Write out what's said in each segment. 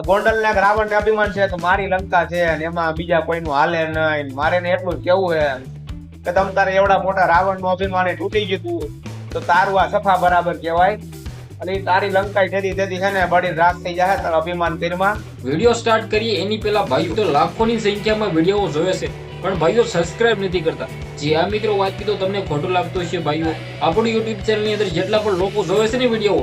ગોંડલ ને રાવણ ને અભિમાન છે કે મારી લંકા છે અને એમાં બીજા કોઈનું હાલે નહીં. મારે ને એટલું જ કેવું છે કે તમ તારે એવડા મોટા રાવણ નું અભિમાન તૂટી ગયું તો તારું આ સફા બરાબર કહેવાય. અને ઈ તારી લંકાઈ તેથી છે ને બળી રાખ થઈ જાય તારા અભિમાન તીરમાં. વિડીયો સ્ટાર્ટ કરીએ એની પહેલા ભાઈઓ તો લાખોની સંખ્યામાં વિડીયો જોવે છે પણ ભાઈઓ સબસ્ક્રાઇબ નથી કરતા. જે આ મિત્રો વાત કીધો તમને ખોટું લાગતું હશે ભાઈઓ, આપણું યુટ્યુબ ચેનલ ની અંદર જેટલા પણ લોકો જોવે છે ને વિડીયો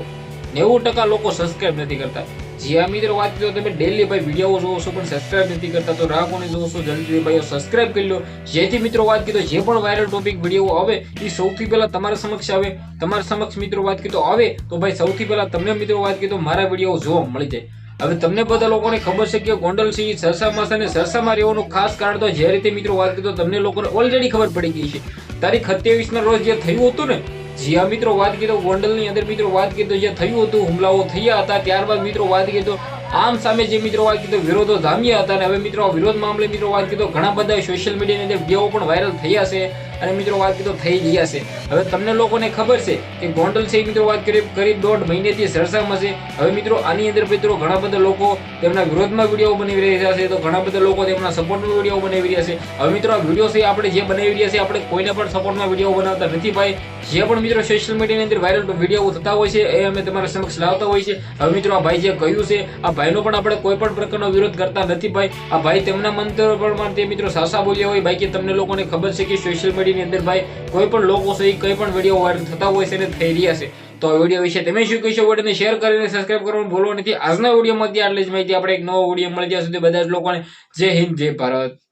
90% લોકો સબસ્ક્રાઇબ નથી કરતા. જે આ મિત્રો વાત કીધો તમે ડેલી ભાઈ વિડીયો જોવો છો પણ સબસ્ક્રાઇબ નથી કરતા તો રાહ કોને જોવો છો, જલ્દી ભાઈઓ સબસ્ક્રાઇબ કરી લો. જેથી મિત્રો વાત કીધો જે પણ વાયરલ ટોપિક વિડીયો આવે એ સૌથી પહેલા તમારા સમક્ષ આવે. તમારા સમક્ષ મિત્રો વાત કીધો આવે તો ભાઈ સૌથી પહેલા તમને મિત્રો વાત કીધો મારા વિડીયો જોવા મળી જાય. હવે તમને બધા લોકોને ખબર છે કે ગોંડલ છે એ સરસામાં છે ને સરસામાં રહેવાનું ખાસ કારણ તો જે રીતે મિત્રો વાત કીધો તમને લોકોને ઓલરેડી ખબર પડી ગઈ છે. તારીખ 27 ના રોજ જે થયું હતું ને, જે આ મિત્રો વાત કીધો ગોંડલ ની અંદર મિત્રો વાત કીધો જે થયું હતું, હુમલાઓ થયા હતા, ત્યારબાદ મિત્રો વાત કીધો આમ સામે જે મિત્રો વાત કીધો વિરોધો જામ્યા હતા. અને હવે મિત્રો વિરોધ મામલે મિત્રો વાત કીધો ઘણા બધા સોશિયલ મીડિયાની અંદર વિડીયો પણ વાયરલ થયા છે અને મિત્રો વાત કીધો થઈ ગયા છે. હવે તમને લોકોને ખબર છે કે ગોંડલ છે મિત્રો વાત કરી કરીબ 1.5 મહિનેથી સરસામાં છે. હવે મિત્રો આની અંદર મિત્રો ઘણા બધા લોકો તેમના વિરોધમાં વિડીયો બનાવી રહ્યા છે તો ઘણા બધા લોકો તેમના સપોર્ટમાં વિડીયો બનાવી રહ્યા છે. હવે મિત્રો આ વિડીયો છે આપણે જે બનાવી રહ્યા છે આપણે કોઈને પણ સપોર્ટમાં વિડીયો બનાવતા નથી ભાઈ. જે પણ મિત્રો સોશિયલ મીડિયાની અંદર વાયરલ વિડીયો થતા હોય છે એ અમે તમારા સમક્ષ લાવતા હોય છે. હવે મિત્રો આ ભાઈ જે કહ્યું છે આ ભાઈનો પણ આપણે કોઈ પણ પ્રકારનો વિરોધ કરતા નથી ભાઈ. આ ભાઈ તેમના મંતવ્ય પણ તે મિત્રો સાસા બોલ્યા હોય બાકી તમને લોકોને ખબર છે કે સોશિયલ મીડિયાની અંદર ભાઈ કોઈ પણ લોકો છે કઈ પણ વિડીયો વાયરલ થતા હોય છે ને થઈ રહ્યા છે. તો આ વિડીયો વિશે તમે શું કહેશો? વિડીયોને શેર કરીને સબસ્ક્રાઇબ કરવાનું ભૂલવો નથી. આજના વિડીયોમાં આટલી જ માહિતી. આપણે એક નવો વિડીયો મળી ત્યાં સુધી બધા જ લોકોને જય હિન્દ જય ભારત.